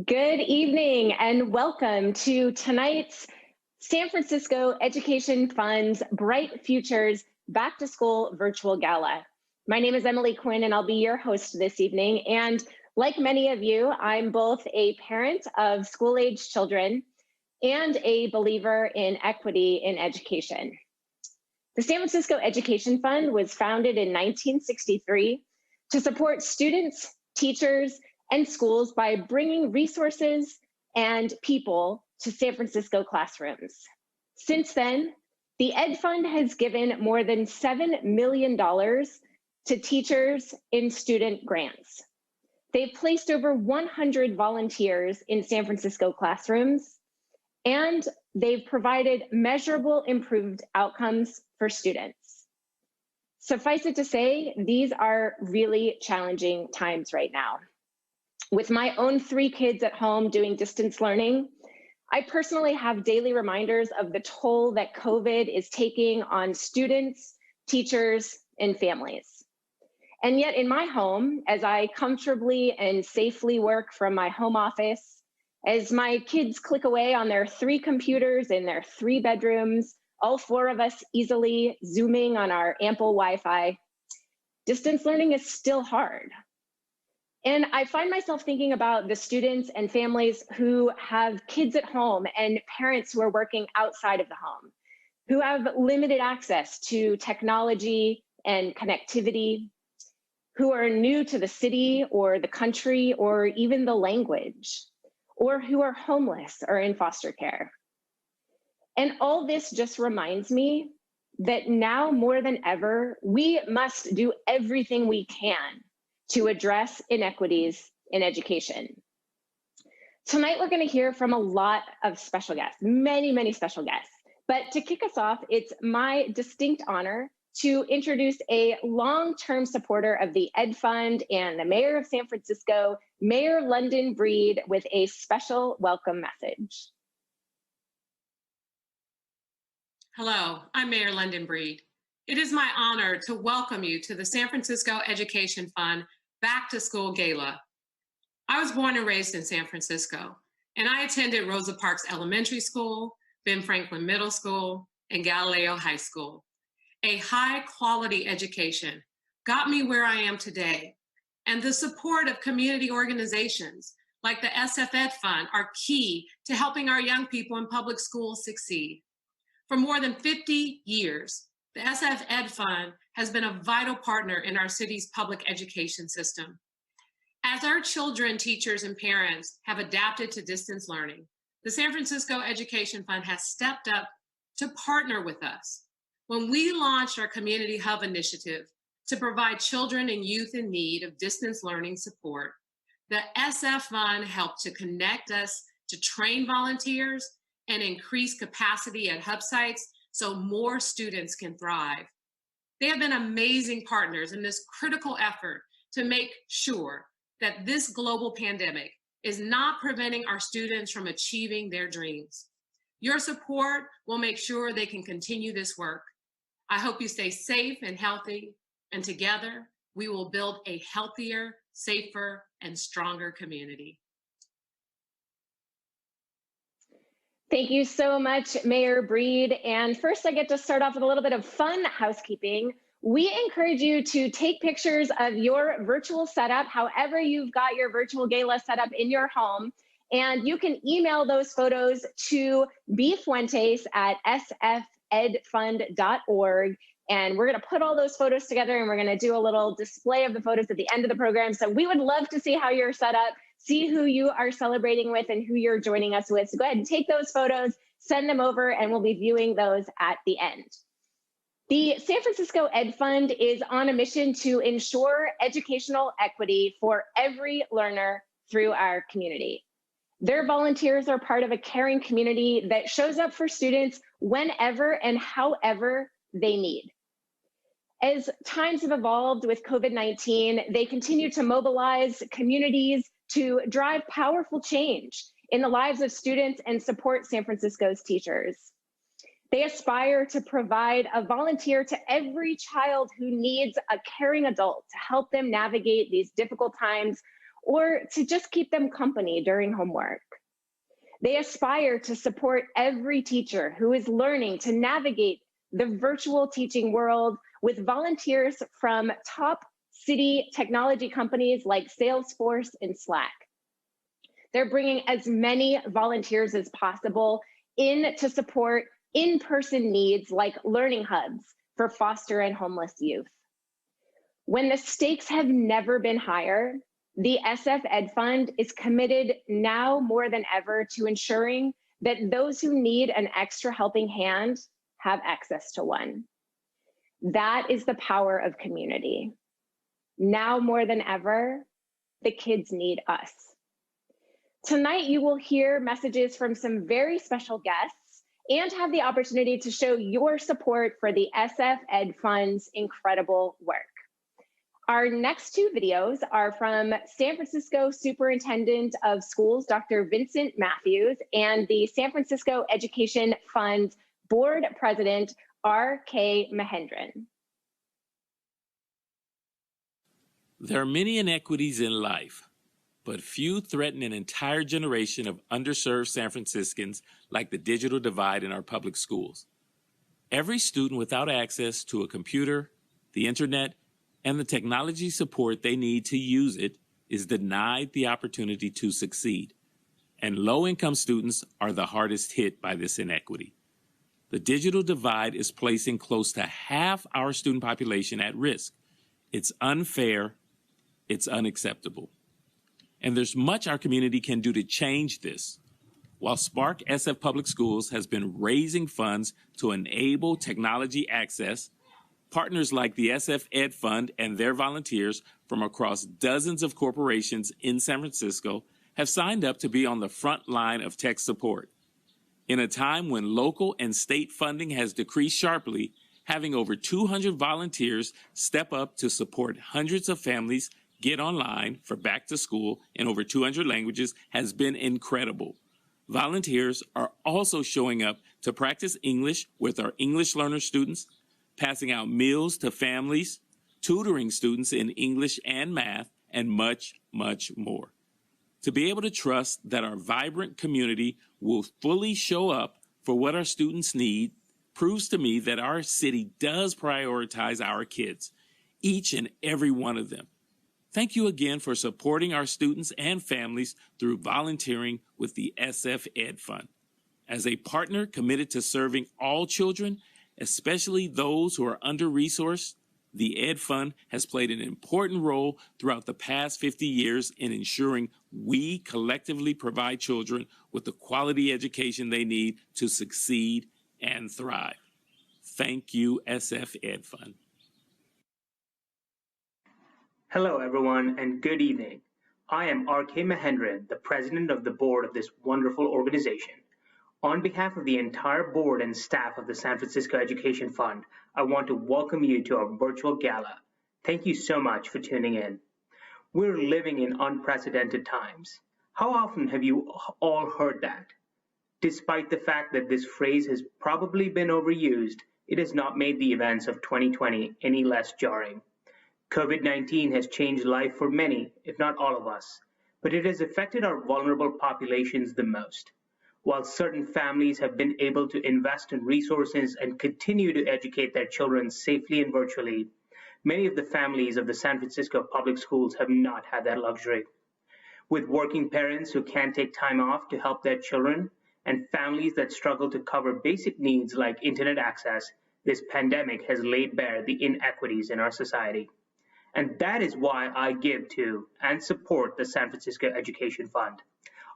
Good evening and welcome to tonight's San Francisco Education Fund's Bright Futures Back to School Virtual Gala. My name is Emily Quinn and I'll be your host this evening. And like many of you, I'm both a parent of school-age children and a believer in equity in education. The San Francisco Education Fund was founded in 1963 to support students, teachers, and schools by bringing resources and people to San Francisco classrooms. Since then, the Ed Fund has given more than $7 million to teachers in student grants. They've placed over 100 volunteers in San Francisco classrooms, and they've provided measurable improved outcomes for students. Suffice it to say, these are really challenging times right now. With my own 3 kids at home doing distance learning, I personally have daily reminders of the toll that COVID is taking on students, teachers, and families. And yet in my home, as I comfortably and safely work from my home office, as my kids click away on their 3 computers in their 3 bedrooms, all 4 of us easily Zooming on our ample Wi-Fi, distance learning is still hard. And I find myself thinking about the students and families who have kids at home and parents who are working outside of the home, who have limited access to technology and connectivity, who are new to the city or the country or even the language, or who are homeless or in foster care. And all this just reminds me that now more than ever, we must do everything we can to address inequities in education. Tonight, we're going to hear from a lot of special guests, many special guests. But to kick us off, it's my distinct honor to introduce a long-term supporter of the Ed Fund and the Mayor of San Francisco, Mayor London Breed, with a special welcome message. Hello, I'm Mayor London Breed. It is my honor to welcome you to the San Francisco Education Fund Back to School Gala. I was born and raised in San Francisco, and I attended Rosa Parks Elementary School, Ben Franklin Middle School, and Galileo High School. A high-quality education got me where I am today, and the support of community organizations like the SF Ed Fund are key to helping our young people in public schools succeed. For more than 50 years, the SF Ed Fund has been a vital partner in our city's public education system. As our children, teachers, and parents have adapted to distance learning, the San Francisco Education Fund has stepped up to partner with us. When we launched our Community Hub initiative to provide children and youth in need of distance learning support, the SF Fund helped to connect us to train volunteers and increase capacity at hub sites so more students can thrive. They have been amazing partners in this critical effort to make sure that this global pandemic is not preventing our students from achieving their dreams. Your support will make sure they can continue this work. I hope you stay safe and healthy, and together we will build a healthier, safer, and stronger community. Thank you so much, Mayor Breed. And first, I get to start off with a little bit of fun housekeeping. We encourage you to take pictures of your virtual setup, however you've got your virtual gala set up in your home. And you can email those photos to bfuentes@sfedfund.org. And we're going to put all those photos together and we're going to do a little display of the photos at the end of the program. So we would love to see how you're set up, see who you are celebrating with and who you're joining us with. So go ahead and take those photos, send them over, and we'll be viewing those at the end. The San Francisco Ed Fund is on a mission to ensure educational equity for every learner through our community. Their volunteers are part of a caring community that shows up for students whenever and however they need. As times have evolved with COVID-19, they continue to mobilize communities to drive powerful change in the lives of students and support San Francisco's teachers. They aspire to provide a volunteer to every child who needs a caring adult to help them navigate these difficult times, or to just keep them company during homework. They aspire to support every teacher who is learning to navigate the virtual teaching world with volunteers from top city technology companies like Salesforce and Slack. They're bringing as many volunteers as possible in to support in-person needs like learning hubs for foster and homeless youth. When the stakes have never been higher, the SF Ed Fund is committed now more than ever to ensuring that those who need an extra helping hand have access to one. That is the power of community. Now more than ever, the kids need us. Tonight, you will hear messages from some very special guests and have the opportunity to show your support for the SF Ed Fund's incredible work. Our next two videos are from San Francisco Superintendent of Schools, Dr. Vincent Matthews, and the San Francisco Education Fund's Board President, R.K. Mahendran. There are many inequities in life, but few threaten an entire generation of underserved San Franciscans like the digital divide in our public schools. Every student without access to a computer, the internet, and the technology support they need to use it is denied the opportunity to succeed. And low-income students are the hardest hit by this inequity. The digital divide is placing close to half our student population at risk. It's unfair, it's unacceptable. And there's much our community can do to change this. While Spark SF Public Schools has been raising funds to enable technology access, partners like the SF Ed Fund and their volunteers from across dozens of corporations in San Francisco have signed up to be on the front line of tech support. In a time when local and state funding has decreased sharply, having over 200 volunteers step up to support hundreds of families get online for back to school in over 200 languages has been incredible. Volunteers are also showing up to practice English with our English learner students, passing out meals to families, tutoring students in English and math, and much, much more. To be able to trust that our vibrant community will fully show up for what our students need proves to me that our city does prioritize our kids, each and every one of them. Thank you again for supporting our students and families through volunteering with the SF Ed Fund. As a partner committed to serving all children, especially those who are under-resourced, the Ed Fund has played an important role throughout the past 50 years in ensuring we collectively provide children with the quality education they need to succeed and thrive. Thank you, SF Ed Fund. Hello, everyone, and good evening. I am R.K. Mahendran, the president of the board of this wonderful organization. On behalf of the entire board and staff of the San Francisco Education Fund, I want to welcome you to our virtual gala. Thank you so much for tuning in. We're living in unprecedented times. How often have you all heard that? Despite the fact that this phrase has probably been overused, it has not made the events of 2020 any less jarring. COVID-19 has changed life for many, if not all of us, but it has affected our vulnerable populations the most. While certain families have been able to invest in resources and continue to educate their children safely and virtually, many of the families of the San Francisco public schools have not had that luxury. With working parents who can't take time off to help their children, and families that struggle to cover basic needs like internet access, this pandemic has laid bare the inequities in our society. And that is why I give to and support the San Francisco Education Fund.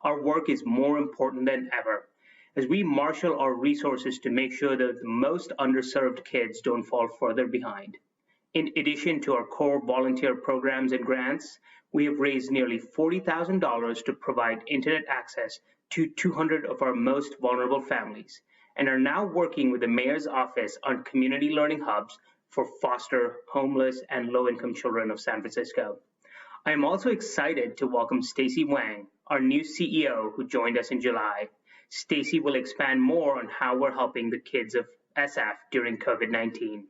Our work is more important than ever, as we marshal our resources to make sure that the most underserved kids don't fall further behind. In addition to our core volunteer programs and grants, we have raised nearly $40,000 to provide internet access to 200 of our most vulnerable families, and are now working with the Mayor's Office on community learning hubs for foster, homeless, and low-income children of San Francisco. I am also excited to welcome Stacy Wang, our new CEO who joined us in July. Stacy will expand more on how we're helping the kids of SF during COVID-19.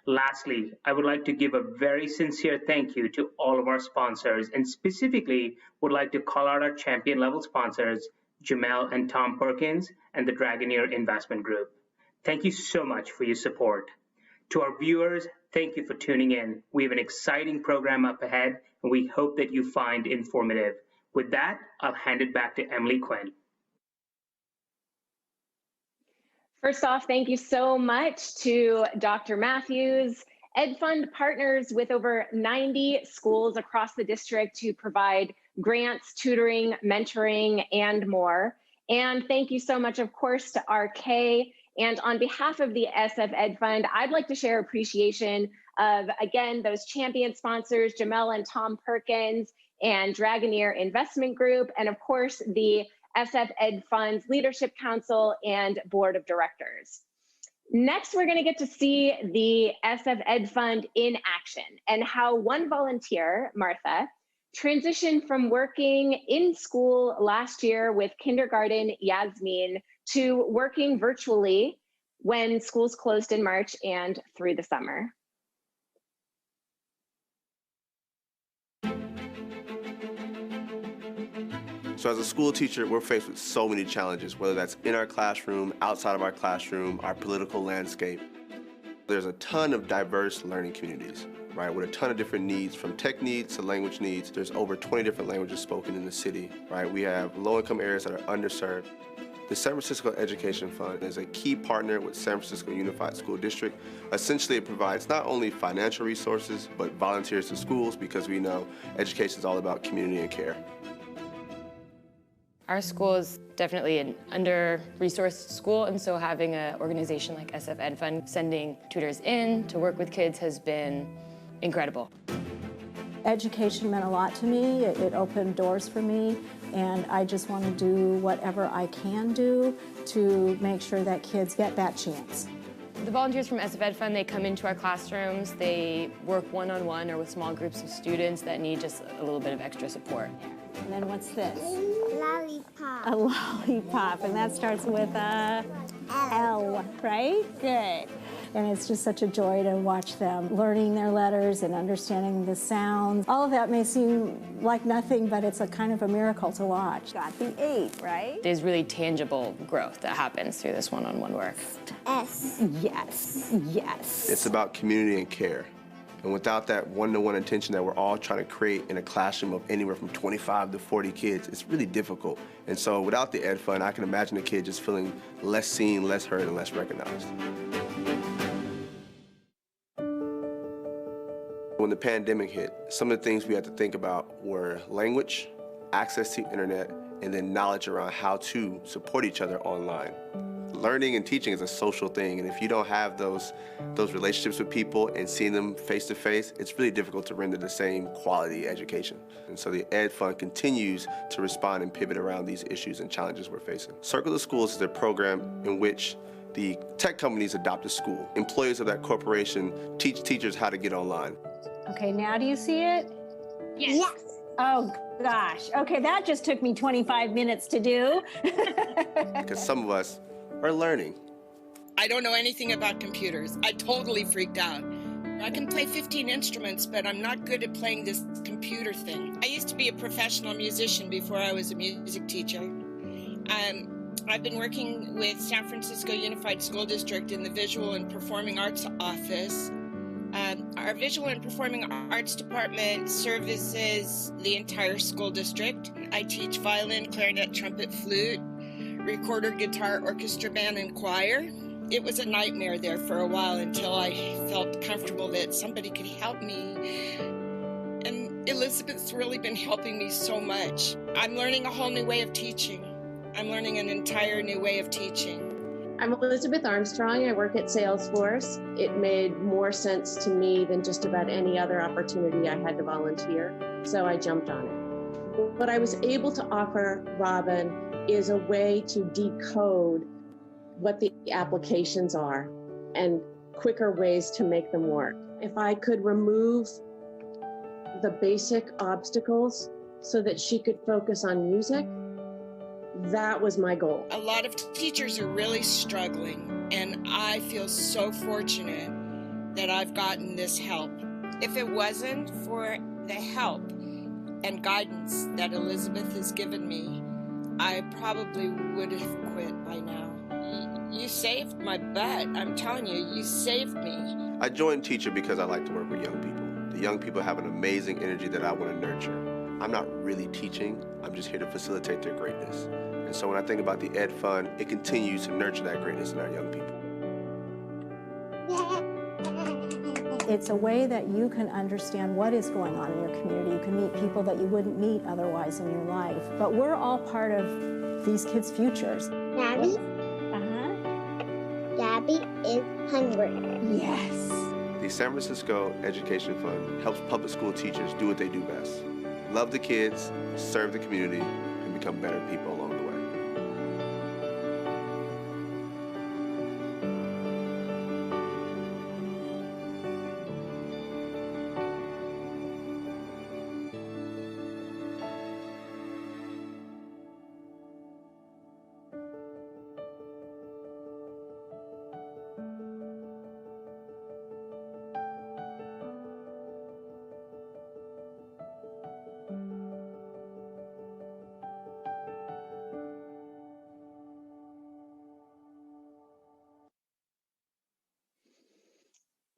Lastly, I would like to give a very sincere thank you to all of our sponsors, and specifically would like to call out our champion level sponsors, Jamel and Tom Perkins and the Dragoneer Investment Group. Thank you so much for your support. To our viewers, thank you for tuning in. We have an exciting program up ahead, and we hope that you find informative. With that, I'll hand it back to Emily Quinn. First off, thank you so much to Dr. Matthews. EdFund partners with over 90 schools across the district to provide grants, tutoring, mentoring, and more. And thank you so much, of course, to RK. And on behalf of the SF EdFund, I'd like to share appreciation of, again, those champion sponsors, Jamel and Tom Perkins, and Dragoneer Investment Group, and of course, the SF EdFund's Leadership Council and Board of Directors. Next, we're going to get to see the SF EdFund in action and how one volunteer, Martha, transitioned from working in school last year with kindergarten Yasmin to working virtually when schools closed in March and through the summer. So as a school teacher, we're faced with so many challenges, whether that's in our classroom, outside of our classroom, our political landscape. There's a ton of diverse learning communities, right, with a ton of different needs, from tech needs to language needs. There's over 20 different languages spoken in the city, right? We have low-income areas that are underserved. The San Francisco Education Fund is a key partner with San Francisco Unified School District. Essentially, it provides not only financial resources, but volunteers to schools, because we know education is all about community and care. Our school is definitely an under-resourced school, and so having an organization like SF EdFund sending tutors in to work with kids has been incredible. Education meant a lot to me. It opened doors for me, and I just want to do whatever I can do to make sure that kids get that chance. The volunteers from SF EdFund, they come into our classrooms, they work one-on-one or with small groups of students that need just a little bit of extra support. And then what's this? Lollipop. A lollipop, and that starts with a L, right? Good. And it's just such a joy to watch them learning their letters and understanding the sounds. All of that may seem like nothing, but it's a kind of a miracle to watch. Got the 8, right? There's really tangible growth that happens through this one-on-one work. S. Yes, yes. It's about community and care. And without that one-to-one attention that we're all trying to create in a classroom of anywhere from 25 to 40 kids, it's really difficult. And so without the Ed Fund, I can imagine a kid just feeling less seen, less heard, and less recognized. When the pandemic hit, some of the things we had to think about were language, access to internet, and then knowledge around how to support each other online. Learning and teaching is a social thing, and if you don't have those relationships with people and seeing them face to face, it's really difficult to render the same quality education. And so the Ed Fund continues to respond and pivot around these issues and challenges we're facing. Circle of Schools is a program in which the tech companies adopt a school. Employees of that corporation teach teachers how to get online. Okay, now do you see it? Yes. Yes. Oh, gosh. Okay, that just took me 25 minutes to do. Because some of us are learning. I don't know anything about computers. I totally freaked out. I can play 15 instruments, but I'm not good at playing this computer thing. I used to be a professional musician before I was a music teacher. I've been working with San Francisco Unified School District in the Visual and Performing Arts Office. Our Visual and Performing Arts Department services the entire school district. I teach violin, clarinet, trumpet, flute, recorder, guitar, orchestra, band, and choir. It was a nightmare there for a while until I felt comfortable that somebody could help me. And Elizabeth's really been helping me so much. I'm learning a whole new way of teaching. I'm learning an entire new way of teaching. I'm Elizabeth Armstrong. I work at Salesforce. It made more sense to me than just about any other opportunity I had to volunteer, so I jumped on it. What I was able to offer Robin is a way to decode what the applications are and quicker ways to make them work. If I could remove the basic obstacles so that she could focus on music, that was my goal. A lot of teachers are really struggling, and I feel so fortunate that I've gotten this help. If it wasn't for the help and guidance that Elizabeth has given me, I probably would have quit by now. You saved my butt. I'm telling you, you saved me. I joined Teacher because I like to work with young people. The young people have an amazing energy that I want to nurture. I'm not really teaching, I'm just here to facilitate their greatness. And so when I think about the Ed Fund, it continues to nurture that greatness in our young people. It's a way that you can understand what is going on in your community. You can meet people that you wouldn't meet otherwise in your life. But we're all part of these kids' futures. Gabby? Gabby is hungry. Yes. The San Francisco Education Fund helps public school teachers do what they do best. Love the kids, serve the community, and become better people along the way.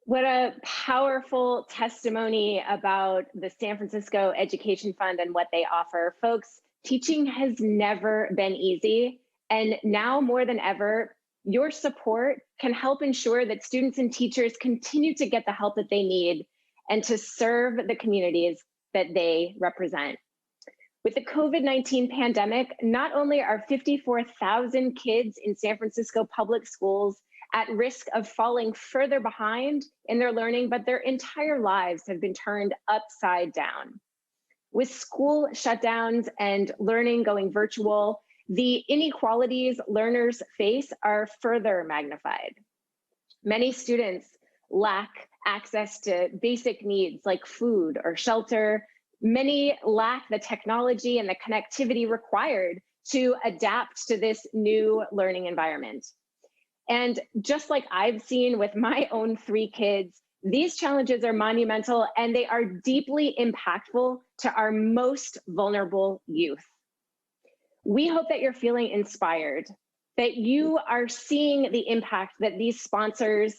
What a powerful testimony about the San Francisco Education Fund and what they offer. Folks, teaching has never been easy. And now more than ever, your support can help ensure that students and teachers continue to get the help that they need and to serve the communities that they represent. With the COVID-19 pandemic, not only are 54,000 kids in San Francisco public schools at risk of falling further behind in their learning, but their entire lives have been turned upside down. With school shutdowns and learning going virtual, the inequalities learners face are further magnified. Many students lack access to basic needs like food or shelter. Many lack the technology and the connectivity required to adapt to this new learning environment. And just like I've seen with my own 3 kids, these challenges are monumental and they are deeply impactful to our most vulnerable youth. We hope that you're feeling inspired, that you are seeing the impact that these sponsors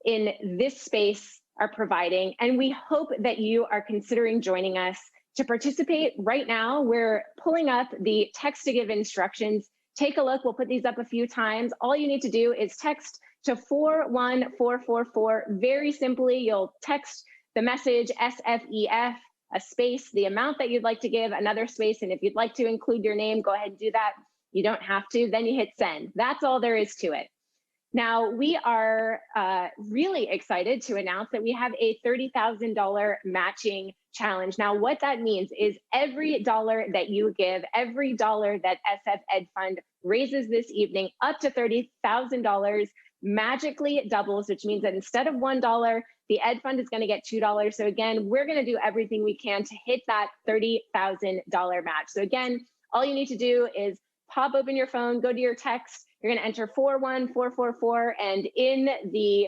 in this space are providing, and we hope that you are considering joining us. To participate right now, we're pulling up the text to give instructions. Take a look, we'll put these up a few times. All you need to do is text to 41444. Very simply, you'll text the message SFEF, a space, the amount that you'd like to give, another space, and if you'd like to include your name, go ahead and do that. You don't have to, then you hit send. That's all there is to it. Now, we are really excited to announce that we have a $30,000 matching challenge. Now, what that means is every dollar that you give, every dollar that SF Ed Fund raises this evening, up to $30,000, magically it doubles, which means that instead of $1, the Ed Fund is going to get $2. So again, we're going to do everything we can to hit that $30,000 match. So again, all you need to do is pop open your phone, go to your text. You're going to enter 41444, and in the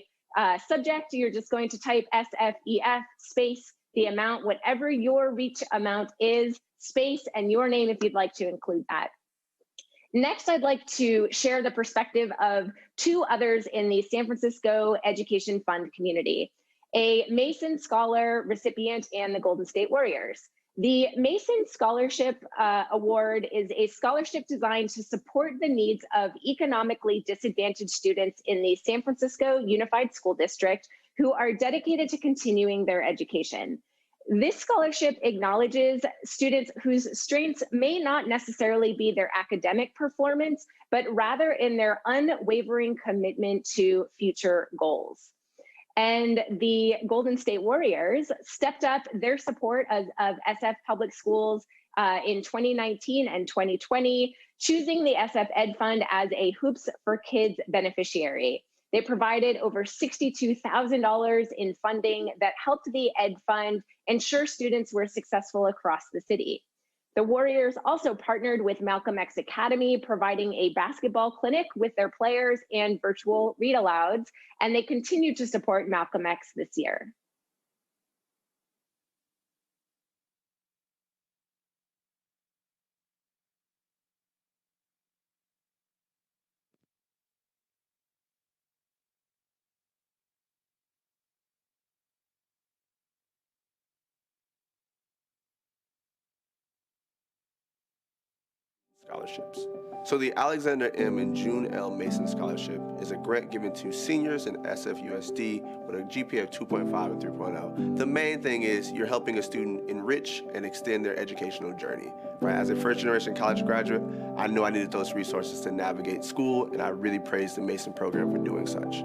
subject, you're just going to type SFEF space the amount, whatever your reach amount is, space, and your name if you'd like to include that. Next, I'd like to share the perspective of 2 others in the San Francisco Education Fund community, a Mason Scholar recipient and the Golden State Warriors. The Mason Scholarship Award is a scholarship designed to support the needs of economically disadvantaged students in the San Francisco Unified School District who are dedicated to continuing their education. This scholarship acknowledges students whose strengths may not necessarily be their academic performance, but rather in their unwavering commitment to future goals. And the Golden State Warriors stepped up their support of SF Public Schools in 2019 and 2020, choosing the SF Ed Fund as a Hoops for Kids beneficiary. They provided over $62,000 in funding that helped the Ed Fund ensure students were successful across the city. The Warriors also partnered with Malcolm X Academy, providing a basketball clinic with their players and virtual read alouds, and they continue to support Malcolm X this year. Scholarships. So the Alexander M. and June L. Mason Scholarship is a grant given to seniors in SFUSD with a GPA of 2.5 and 3.0. The main thing is you're helping a student enrich and extend their educational journey. Right? As a first-generation college graduate, I knew I needed those resources to navigate school, and I really praise the Mason program for doing such.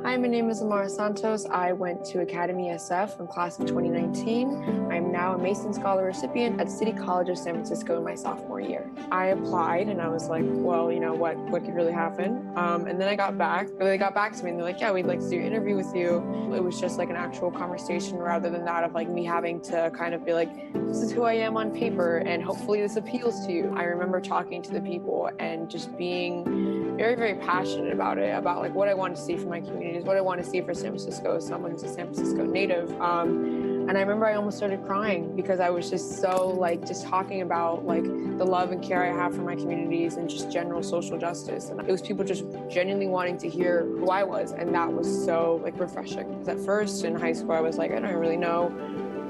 Hi, my name is Amara Santos. I went to Academy SF in class of 2019. I'm now a Mason Scholar recipient at City College of San Francisco in my sophomore year. I applied and I was like, well, you know, what could really happen? And then they got back to me and they're like, yeah, we'd like to do an interview with you. It was just like an actual conversation rather than that of like me having to kind of be like, this is who I am on paper and hopefully this appeals to you. I remember talking to the people and just being very, very passionate about it, about like what I want to see for my communities, what I want to see for San Francisco as someone who's a San Francisco native. And I remember I almost started crying because I was just so like just talking about like the love and care I have for my communities and just general social justice. And it was people just genuinely wanting to hear who I was. And that was so like refreshing. Because at first in high school, I was like, I don't really know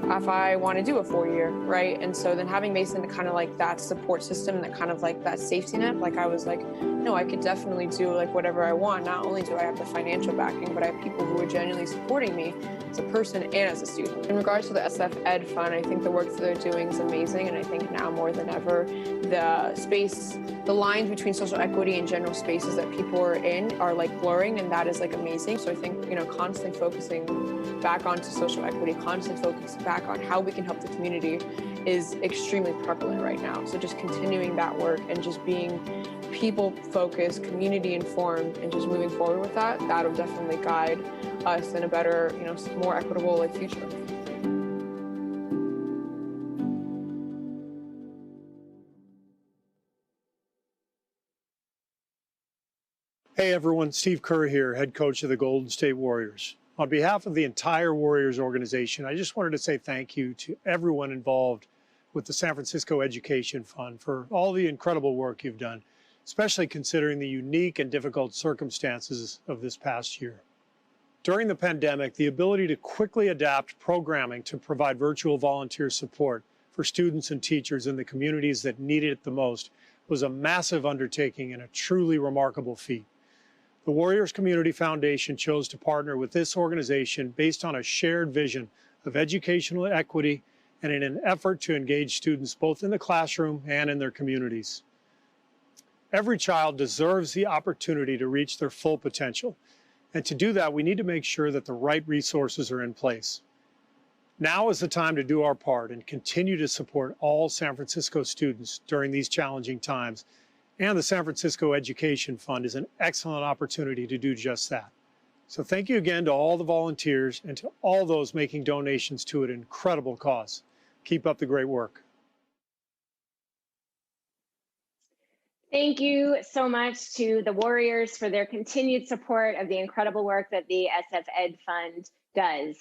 if I want to do a 4-year, right? And so then having Mason to kind of like that support system, that kind of like that safety net, like I was like, no, I could definitely do like whatever I want. Not only do I have the financial backing, but I have people who are genuinely supporting me as a person and as a student. In regards to the SF Ed Fund, I think the work that they're doing is amazing. And I think now more than ever, the lines between social equity and general spaces that people are in are like blurring, and that is like amazing. So I think, you know, constantly focusing back onto social equity, constantly focusing back on how we can help the community is extremely prevalent right now. So just continuing that work and just being people focused, community informed, and just moving forward with that, that'll definitely guide us in a better, you know, more equitable like future. Hey everyone, Steve Kerr here, head coach of the Golden State Warriors. On behalf of the entire Warriors organization, I just wanted to say thank you to everyone involved with the San Francisco Education Fund for all the incredible work you've done, especially considering the unique and difficult circumstances of this past year. During the pandemic, the ability to quickly adapt programming to provide virtual volunteer support for students and teachers in the communities that needed it the most was a massive undertaking and a truly remarkable feat. The Warriors Community Foundation chose to partner with this organization based on a shared vision of educational equity and in an effort to engage students both in the classroom and in their communities. Every child deserves the opportunity to reach their full potential. And to do that, we need to make sure that the right resources are in place. Now is the time to do our part and continue to support all San Francisco students during these challenging times. And the San Francisco Education Fund is an excellent opportunity to do just that. So thank you again to all the volunteers and to all those making donations to an incredible cause. Keep up the great work. Thank you so much to the Warriors for their continued support of the incredible work that the SF Ed Fund does.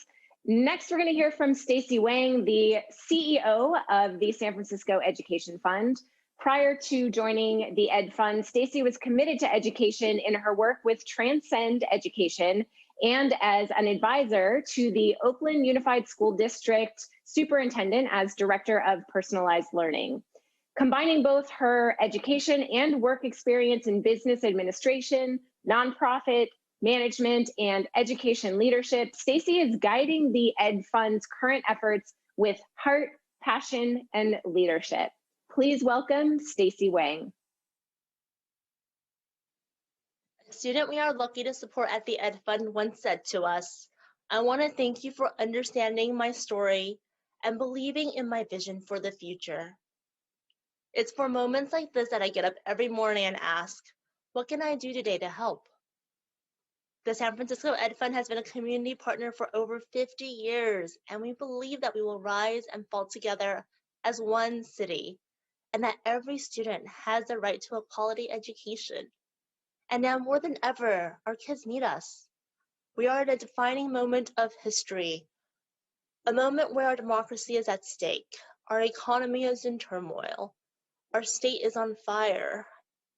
Next, we're going to hear from Stacy Wang, the CEO of the San Francisco Education Fund. Prior to joining the Ed Fund, Stacy was committed to education in her work with Transcend Education and as an advisor to the Oakland Unified School District Superintendent as Director of Personalized Learning. Combining both her education and work experience in business administration, nonprofit management, and education leadership, Stacy is guiding the Ed Fund's current efforts with heart, passion, and leadership. Please welcome Stacy Wang. A student we are lucky to support at the Ed Fund once said to us, "I want to thank you for understanding my story and believing in my vision for the future." It's for moments like this that I get up every morning and ask, what can I do today to help? The San Francisco Ed Fund has been a community partner for over 50 years, and we believe that we will rise and fall together as one city, and that every student has the right to a quality education. And now more than ever, our kids need us. We are at a defining moment of history, a moment where our democracy is at stake, our economy is in turmoil, our state is on fire,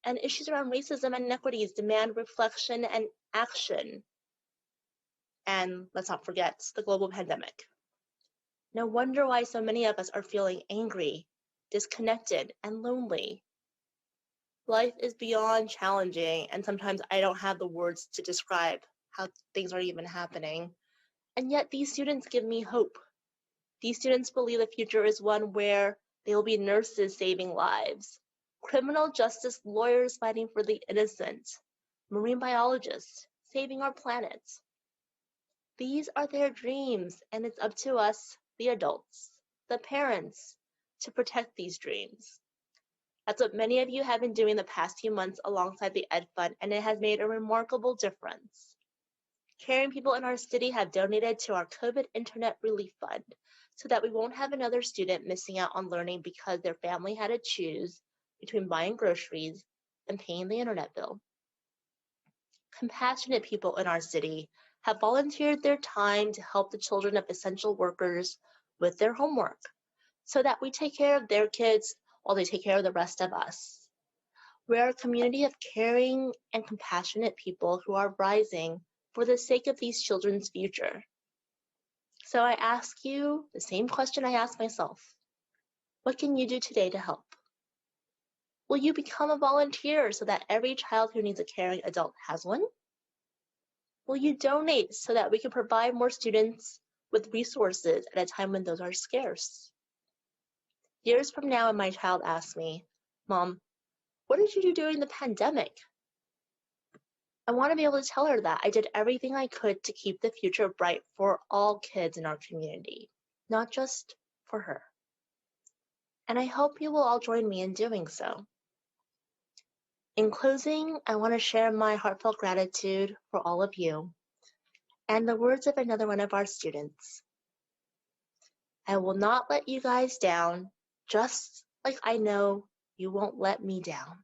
and issues around racism and inequities demand reflection and action. And let's not forget the global pandemic. No wonder why so many of us are feeling angry, disconnected, and lonely. Life is beyond challenging, and sometimes I don't have the words to describe how things are even happening. And yet these students give me hope. These students believe the future is one where they will be nurses saving lives, criminal justice lawyers fighting for the innocent, marine biologists saving our planet. These are their dreams, and it's up to us, the adults, the parents, to protect these dreams. That's what many of you have been doing the past few months alongside the Ed Fund, and it has made a remarkable difference. Caring people in our city have donated to our COVID Internet Relief Fund so that we won't have another student missing out on learning because their family had to choose between buying groceries and paying the internet bill. Compassionate people in our city have volunteered their time to help the children of essential workers with their homework so that we take care of their kids while they take care of the rest of us. We are a community of caring and compassionate people who are rising for the sake of these children's future. So I ask you the same question I ask myself. What can you do today to help? Will you become a volunteer so that every child who needs a caring adult has one? Will you donate so that we can provide more students with resources at a time when those are scarce? Years from now, when my child asks me, Mom, what did you do during the pandemic? I want to be able to tell her that I did everything I could to keep the future bright for all kids in our community, not just for her. And I hope you will all join me in doing so. In closing, I want to share my heartfelt gratitude for all of you and the words of another one of our students. I will not let you guys down, just like I know you won't let me down.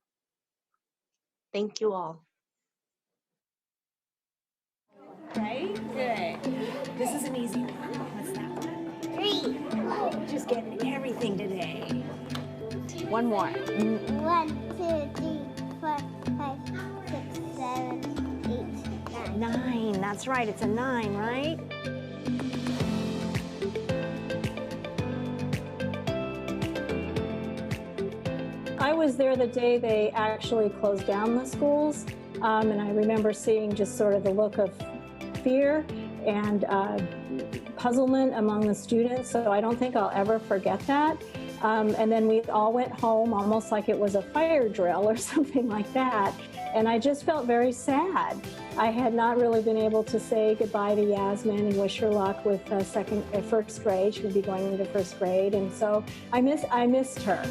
Thank you all. Right? Good. This is an easy one. What's that one? 3. Oh, just getting everything today. One more. 1, 2, 3, 4, 5, 6, 7, 8, 9. 9. That's right. It's a 9, right? I was there the day they actually closed down the schools, and I remember seeing just sort of the look of fear and puzzlement among the students, so I don't think I'll ever forget that. And then we all went home almost like it was a fire drill or something like that, and I just felt very sad. I had not really been able to say goodbye to Yasmin and wish her luck with first grade. She would be going into first grade, and so I missed her.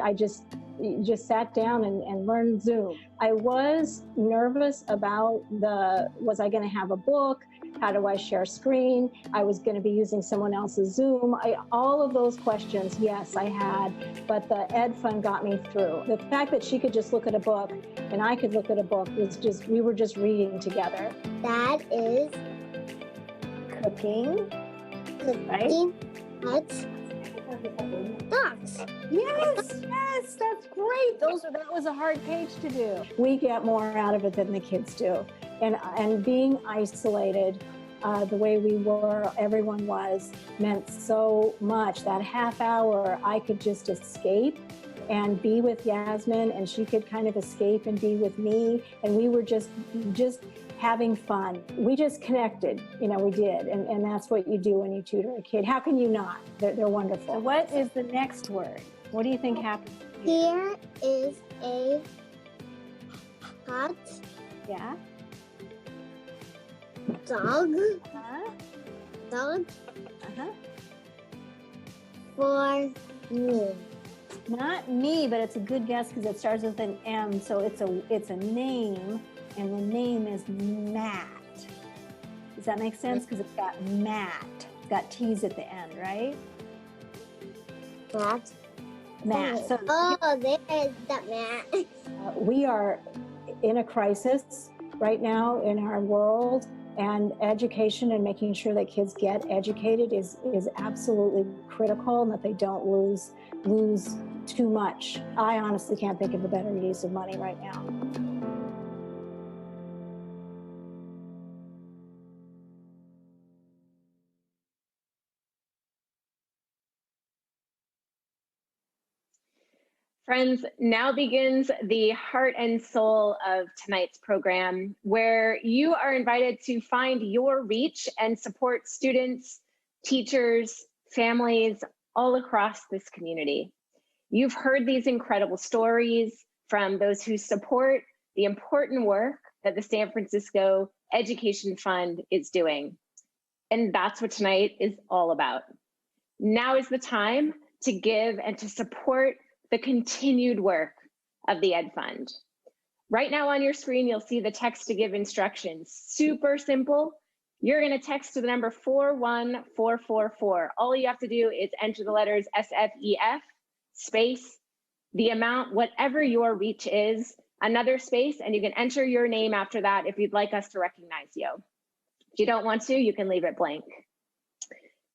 I just sat down and learned Zoom. I was nervous about was I going to have a book? How do I share screen? I was going to be using someone else's Zoom. All of those questions, yes, I had, but the Ed Fund got me through. The fact that she could just look at a book and I could look at a book was just, we were just reading together. That is Cooking. Right? That's dogs. Yes, that's great. That was a hard page to do. We get more out of it than the kids do. And being isolated the way we were, everyone was, meant so much. That half hour, I could just escape and be with Yasmin, and she could kind of escape and be with me. And we were just having fun. We just connected, we did. And that's what you do when you tutor a kid. How can you not? They're wonderful. So what is the next word? What do you think happens here? Here is a hot dog. Dog. For me. Not me, but it's a good guess because it starts with an M, so it's a name, and the name is Matt. Is that make sense? Because it's got mat. It's got T's at the end, right? Matt. Mat. So there's that mat. We are in a crisis right now in our world, and education and making sure that kids get educated is absolutely critical, and that they don't lose too much. I honestly can't think of a better use of money right now. Friends, now begins the heart and soul of tonight's program, where you are invited to find your reach and support students, teachers, families all across this community. You've heard these incredible stories from those who support the important work that the San Francisco Education Fund is doing. And that's what tonight is all about. Now is the time to give and to support the continued work of the Ed Fund. Right now on your screen, you'll see the text to give instructions. Super simple. You're gonna text to the number 41444. All you have to do is enter the letters SFEF, space, the amount, whatever your reach is, another space, and you can enter your name after that if you'd like us to recognize you. If you don't want to, you can leave it blank.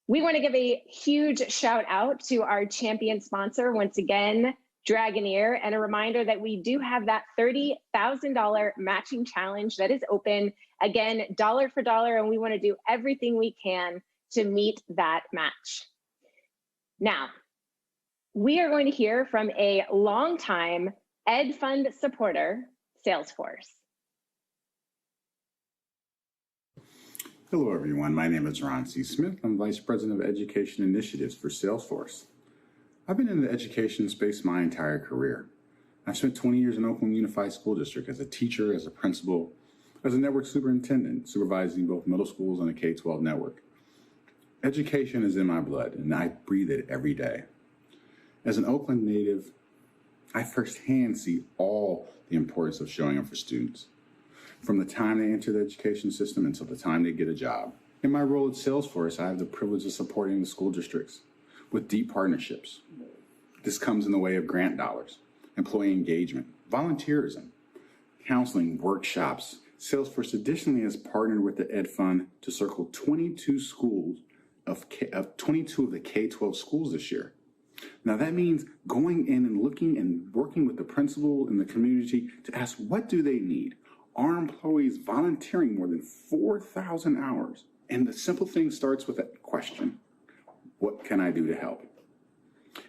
We want to give a huge shout out to our champion sponsor, once again, Dragoneer, and a reminder that we do have that $30,000 matching challenge that is open, again, dollar for dollar, and we want to do everything we can to meet that match. Now, we are going to hear from a longtime Ed Fund supporter, Salesforce. Hello, everyone. My name is Ron C. Smith. I'm Vice President of Education Initiatives for Salesforce. I've been in the education space my entire career. I've spent 20 years in Oakland Unified School District as a teacher, as a principal, as a network superintendent, supervising both middle schools and a K-12 network. Education is in my blood, and I breathe it every day. As an Oakland native, I firsthand see all the importance of showing up for students, from the time they enter the education system until the time they get a job. In my role at Salesforce, I have the privilege of supporting the school districts with deep partnerships. This comes in the way of grant dollars, employee engagement, volunteerism, counseling, workshops. Salesforce additionally has partnered with the Ed Fund to circle 22 schools of 22 of the K-12 schools this year. Now that means going in and looking and working with the principal and the community to ask, what do they need? Our employees volunteering more than 4,000 hours. And the simple thing starts with a question. What can I do to help?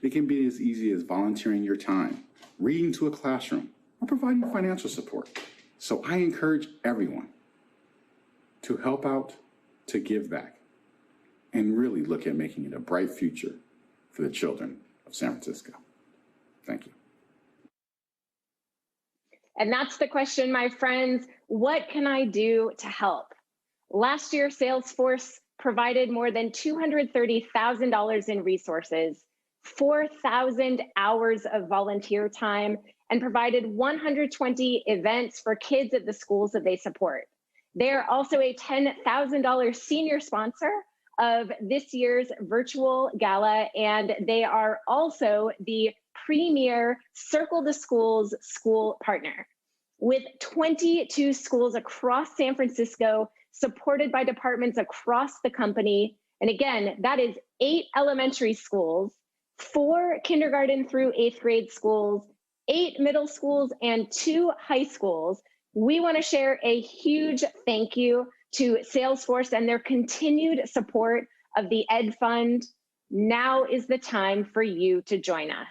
It can be as easy as volunteering your time, reading to a classroom, or providing financial support. So I encourage everyone to help out, to give back, and really look at making it a bright future for the children of San Francisco. Thank you. And that's the question, my friends. What can I do to help? Last year, Salesforce provided more than $230,000 in resources, 4,000 hours of volunteer time, and provided 120 events for kids at the schools that they support. They're also a $10,000 senior sponsor of this year's virtual gala, and they are also the premier Circle the Schools school partner. With 22 schools across San Francisco, supported by departments across the company, and again, that is 8 elementary schools, 4 kindergarten through 8th grade schools, 8 middle schools, and 2 high schools. We want to share a huge thank you to Salesforce and their continued support of the Ed Fund. Now is the time for you to join us.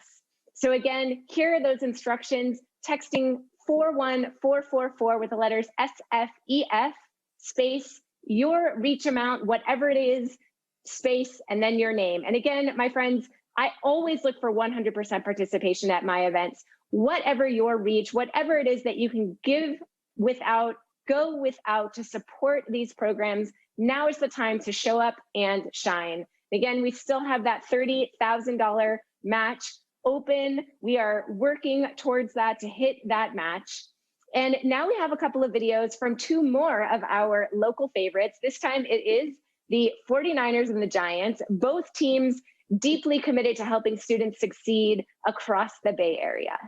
So again, here are those instructions, texting 41444 with the letters SFEF, space, your reach amount, whatever it is, space, and then your name. And again, my friends, I always look for 100% participation at my events. Whatever your reach, whatever it is that you can give without, go without to support these programs, now is the time to show up and shine. Again, we still have that $30,000 match open. We are working towards that to hit that match. And now we have a couple of videos from two more of our local favorites. This time it is the 49ers and the Giants, both teams deeply committed to helping students succeed across the Bay Area.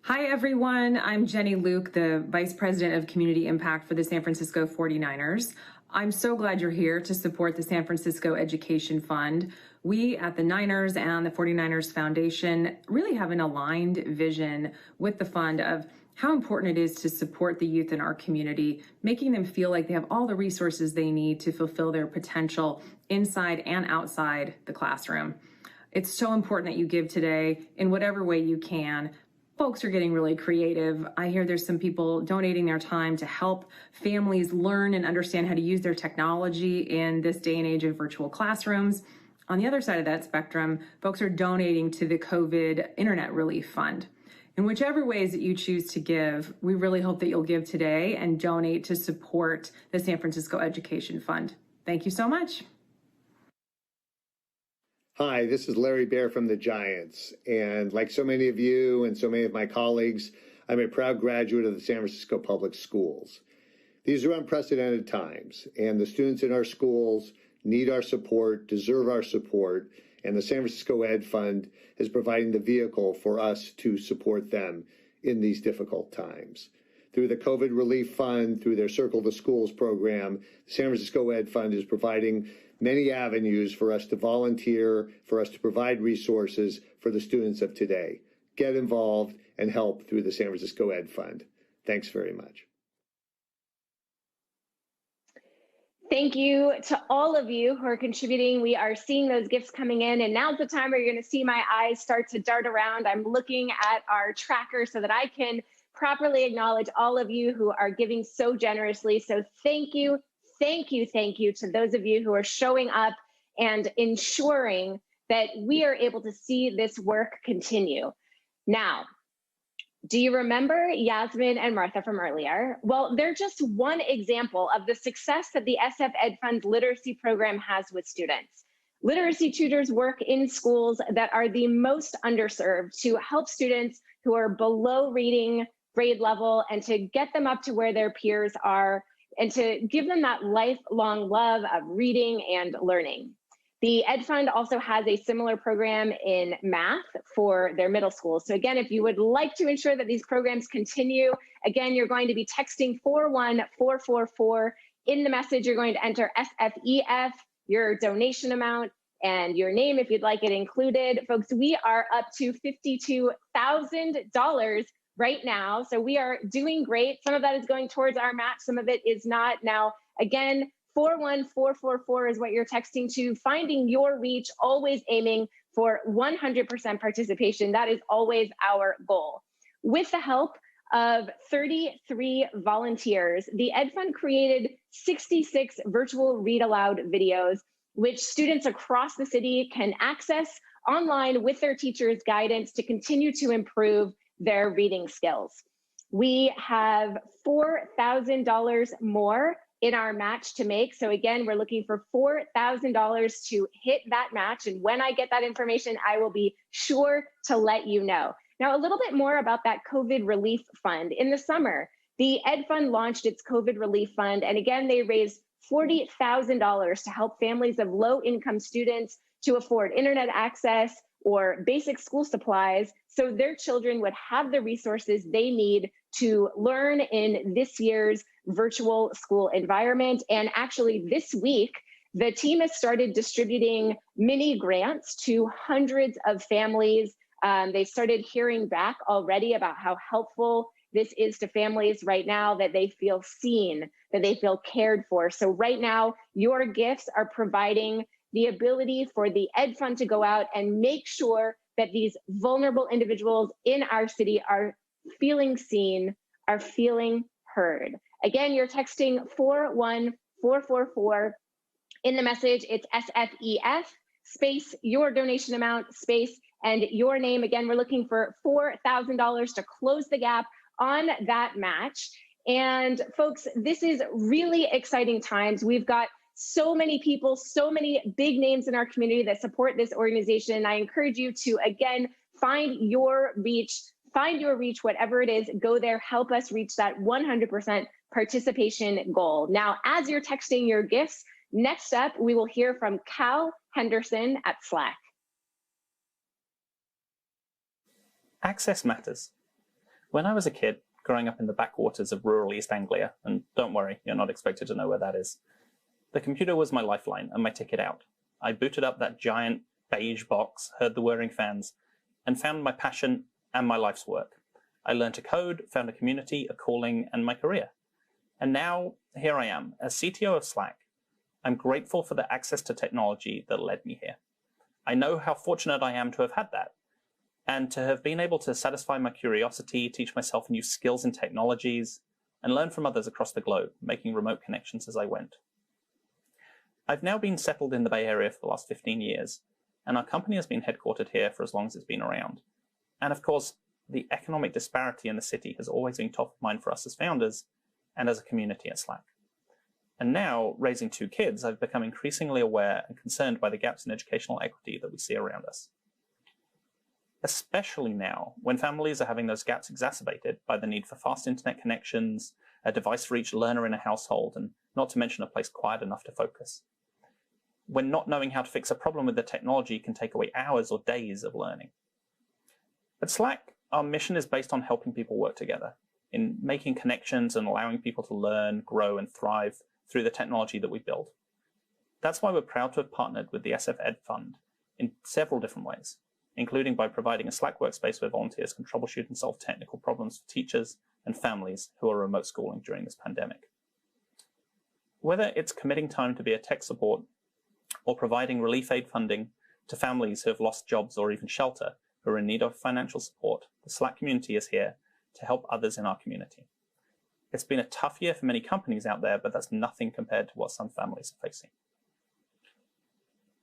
Hi, everyone. I'm Jenny Luke, the Vice President of Community Impact for the San Francisco 49ers. I'm so glad you're here to support the San Francisco Education Fund. We at the Niners and the 49ers Foundation really have an aligned vision with the fund of how important it is to support the youth in our community, making them feel like they have all the resources they need to fulfill their potential inside and outside the classroom. It's so important that you give today in whatever way you can. Folks are getting really creative. I hear there's some people donating their time to help families learn and understand how to use their technology in this day and age of virtual classrooms. On the other side of that spectrum, folks are donating to the COVID Internet Relief Fund. In whichever ways that you choose to give, we really hope that you'll give today and donate to support the San Francisco Education Fund. Thank you so much. Hi, this is Larry Baer from the Giants, and like so many of you and so many of my colleagues, I'm a proud graduate of the San Francisco Public Schools. These are unprecedented times, and the students in our schools need our support, deserve our support, and the San Francisco Ed Fund is providing the vehicle for us to support them in these difficult times. Through the COVID Relief Fund, through their Circle the Schools program, the San Francisco Ed Fund is providing many avenues for us to volunteer, for us to provide resources for the students of today. Get involved and help through the San Francisco Ed Fund. Thanks very much. Thank you to all of you who are contributing. We are seeing those gifts coming in, and now's the time where you're going to see my eyes start to dart around. I'm looking at our tracker so that I can properly acknowledge all of you who are giving so generously. So thank you. Thank you to those of you who are showing up and ensuring that we are able to see this work continue. Now, do you remember Yasmin and Martha from earlier? Well, they're just one example of the success that the SF Ed Fund's literacy program has with students. Literacy tutors work in schools that are the most underserved to help students who are below reading grade level and to get them up to where their peers are, and to give them that lifelong love of reading and learning. The Ed Fund also has a similar program in math for their middle schools. So again, if you would like to ensure that these programs continue, again, you're going to be texting 41444. In the message, you're going to enter SFEF, your donation amount, and your name if you'd like it included. Folks, we are up to $52,000 right now. So we are doing great. Some of that is going towards our match. Some of it is not. Now, again, 41444 is what you're texting to. Finding your reach, always aiming for 100% participation. That is always our goal. With the help of 33 volunteers, the Ed Fund created 66 virtual read aloud videos, which students across the city can access online with their teachers' guidance to continue to improve their reading skills. We have $4,000 more in our match to make. So again, we're looking for $4,000 to hit that match. And when I get that information, I will be sure to let you know. Now, a little bit more about that COVID Relief Fund. In the summer, the Ed Fund launched its COVID Relief Fund. And again, they raised $40,000 to help families of low-income students to afford internet access or basic school supplies so their children would have the resources they need to learn in this year's virtual school environment. And actually this week, the team has started distributing mini grants to hundreds of families. They started hearing back already about how helpful this is to families right now, that they feel seen, that they feel cared for. So right now, your gifts are providing the ability for the Ed Fund to go out and make sure that these vulnerable individuals in our city are feeling seen, are feeling heard. Again, you're texting 41444. In the message, it's SFEF, space, your donation amount, space, and your name. Again, we're looking for $4,000 to close the gap on that match. And folks, this is really exciting times. We've got so many people, so many big names in our community that support this organization. I encourage you to, again, find your reach find your reach, whatever it is, go there, help us reach that 100% participation goal. Now, as you're texting your gifts, next up, we will hear from Cal Henderson at Slack. Access matters. When I was a kid, growing up in the backwaters of rural East Anglia, and don't worry, you're not expected to know where that is, the computer was my lifeline and my ticket out. I booted up that giant beige box, heard the whirring fans, and found my passion and my life's work. I learned to code, found a community, a calling, and my career. And now, here I am, as CTO of Slack. I'm grateful for the access to technology that led me here. I know how fortunate I am to have had that, and to have been able to satisfy my curiosity, teach myself new skills and technologies, and learn from others across the globe, making remote connections as I went. I've now been settled in the Bay Area for the last 15 years, and our company has been headquartered here for as long as it's been around. And of course, the economic disparity in the city has always been top of mind for us as founders and as a community at Slack. And now, raising 2 kids, I've become increasingly aware and concerned by the gaps in educational equity that we see around us. Especially now, when families are having those gaps exacerbated by the need for fast internet connections, a device for each learner in a household, and not to mention a place quiet enough to focus. When not knowing how to fix a problem with the technology can take away hours or days of learning. At Slack, our mission is based on helping people work together, in making connections and allowing people to learn, grow, and thrive through the technology that we build. That's why we're proud to have partnered with the SF Ed Fund in several different ways, including by providing a Slack workspace where volunteers can troubleshoot and solve technical problems for teachers and families who are remote schooling during this pandemic. Whether it's committing time to be a tech support or providing relief aid funding to families who have lost jobs or even shelter who are in need of financial support, the Slack community is here to help others in our community. It's been a tough year for many companies out there, but that's nothing compared to what some families are facing.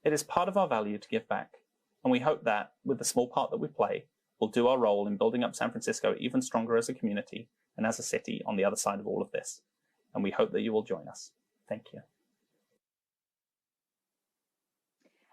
It is part of our value to give back, and we hope that, with the small part that we play, we'll do our role in building up San Francisco even stronger as a community and as a city on the other side of all of this. And we hope that you will join us. Thank you.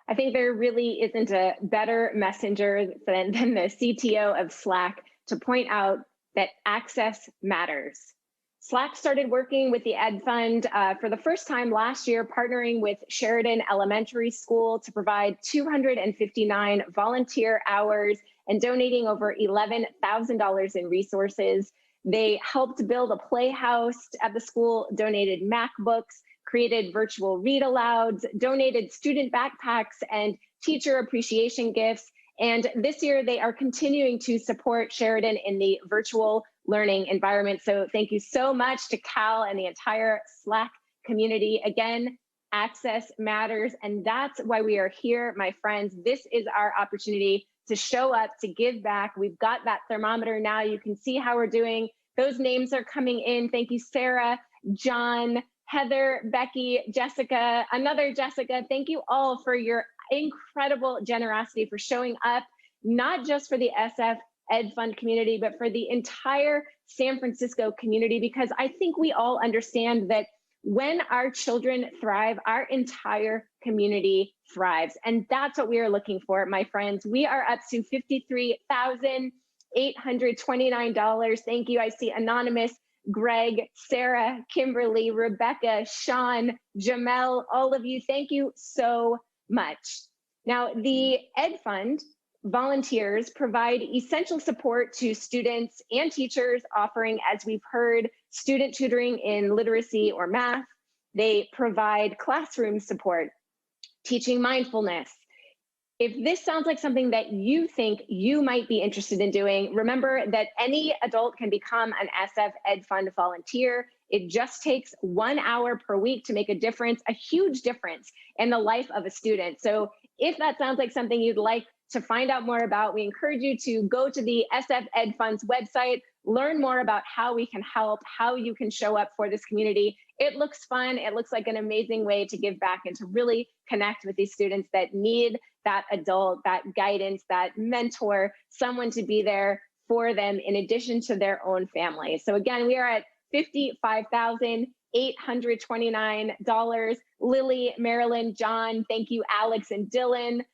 I think there really isn't a better messenger than the CTO of Slack to point out that access matters. Slack started working with the Ed Fund for the first time last year, partnering with Sheridan Elementary School to provide 259 volunteer hours and donating over $11,000 in resources. They helped build a playhouse at the school, donated MacBooks, created virtual read-alouds, donated student backpacks and teacher appreciation gifts. And this year, they are continuing to support Sheridan in the virtual learning environment. So thank you so much to Cal and the entire Slack community. Again, access matters, and that's why we are here, my friends. This is our opportunity to show up, to give back. We've got that thermometer now. You can see how we're doing. Those names are coming in. Thank you, Sarah, John, Heather, Becky, Jessica, another Jessica. Thank you all for your incredible generosity, for showing up, not just for the SF Ed Fund community, but for the entire San Francisco community, because I think we all understand that when our children thrive, our entire community thrives. And that's what we are looking for, my friends. We are up to $53,829. Thank you. I see Anonymous, Greg, Sarah, Kimberly, Rebecca, Sean, Jamel, all of you. Thank you so much. Now, the Ed Fund volunteers provide essential support to students and teachers, offering, as we've heard, student tutoring in literacy or math. They provide classroom support, teaching mindfulness. If this sounds like something that you think you might be interested in doing, remember that any adult can become an SF Ed Fund volunteer. It just takes 1 hour per week to make a difference, a huge difference in the life of a student. So if that sounds like something you'd like to find out more about, we encourage you to go to the SF Ed Fund's website, learn more about how we can help, how you can show up for this community. It looks fun. It looks like an amazing way to give back and to really connect with these students that need that adult, that guidance, that mentor, someone to be there for them in addition to their own family. So again, we are at $55,829. Lily, Marilyn, John, thank you, Alex and Dylan.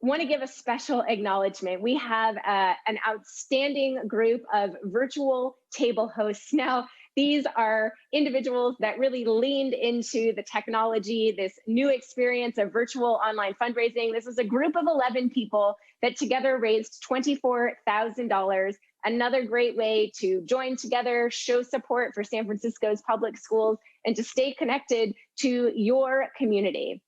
want to give a special acknowledgement. We have an outstanding group of virtual table hosts. Now, these are individuals that really leaned into the technology, this new experience of virtual online fundraising. This is a group of 11 people that together raised $24,000. Another great way to join together, show support for San Francisco's public schools, and to stay connected to your community.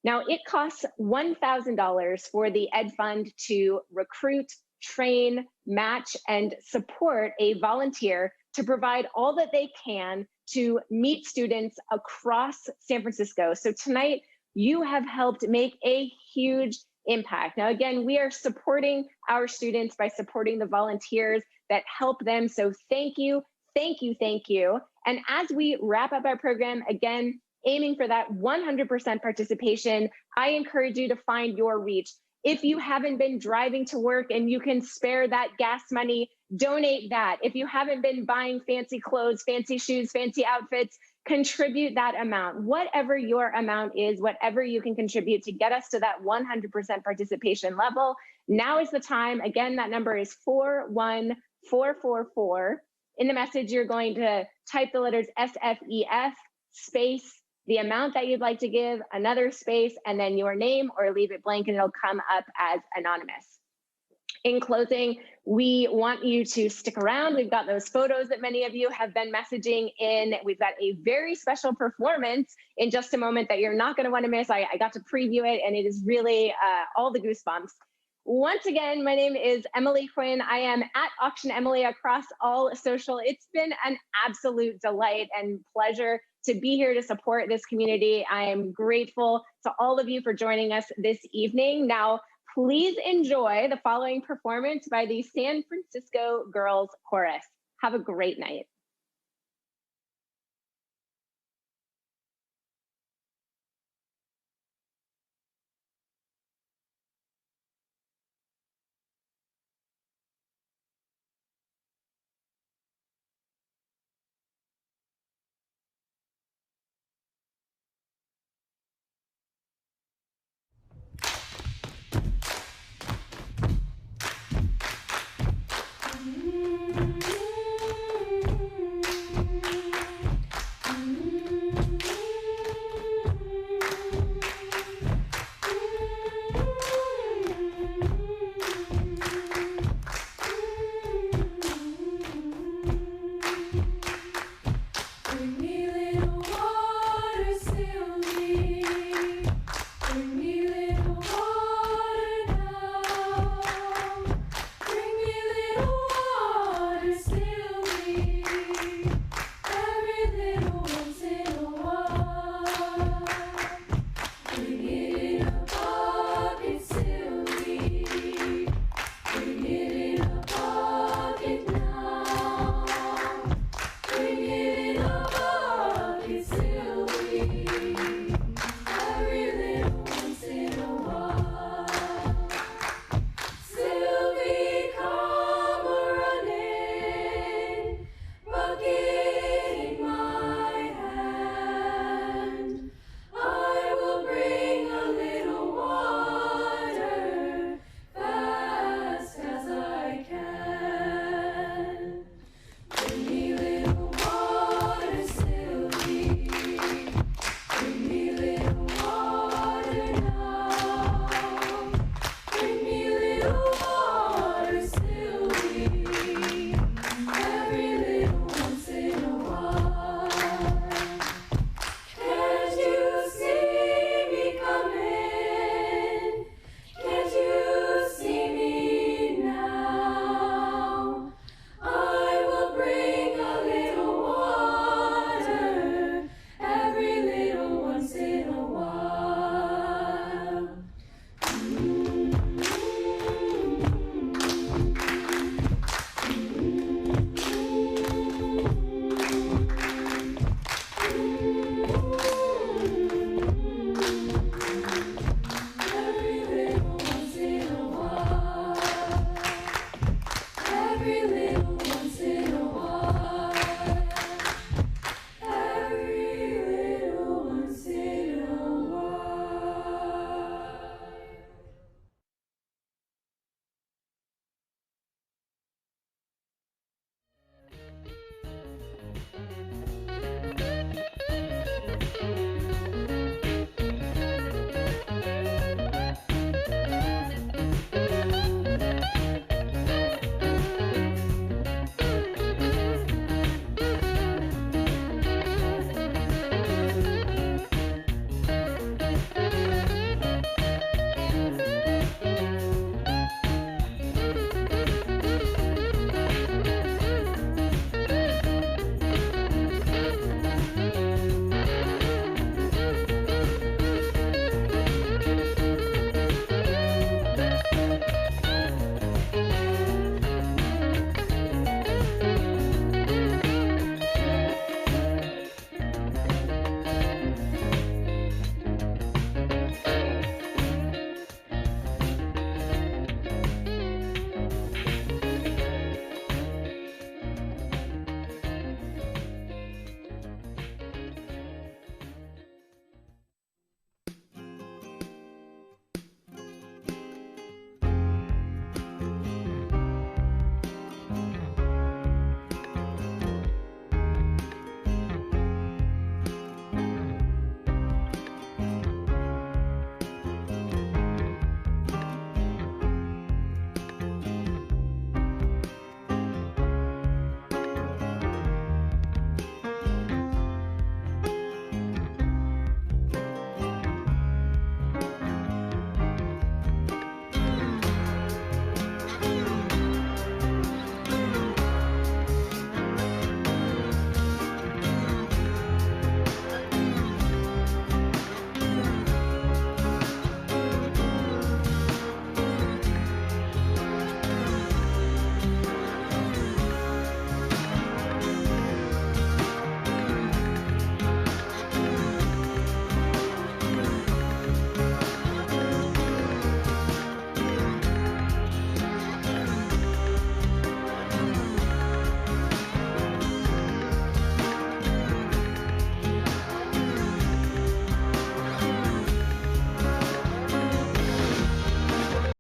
Now, it costs $1,000 for the Ed Fund to recruit, train, match, and support a volunteer to provide all that they can to meet students across San Francisco. So tonight, you have helped make a huge impact. Now, again, we are supporting our students by supporting the volunteers that help them. So thank you, thank you, thank you. And as we wrap up our program, again, aiming for that 100% participation, I encourage you to find your reach. If you haven't been driving to work and you can spare that gas money, donate that. If you haven't been buying fancy clothes, fancy shoes, fancy outfits, contribute that amount. Whatever your amount is, whatever you can contribute to get us to that 100% participation level, now is the time. Again, that number is 41444. In the message, you're going to type the letters SFEF space the amount that you'd like to give, another space, and then your name, or leave it blank and it'll come up as anonymous. In closing, we want you to stick around. We've got those photos that many of you have been messaging in. We've got a very special performance in just a moment that you're not going to want to miss. I got to preview it, and it is really all the goosebumps. Once again, my name is Emily Quinn. I am at Auction Emily across all social. It's been an absolute delight and pleasure to be here to support this community. I am grateful to all of you for joining us this evening. Now, please enjoy the following performance by the San Francisco Girls Chorus. Have a great night. Bring it in a bucket,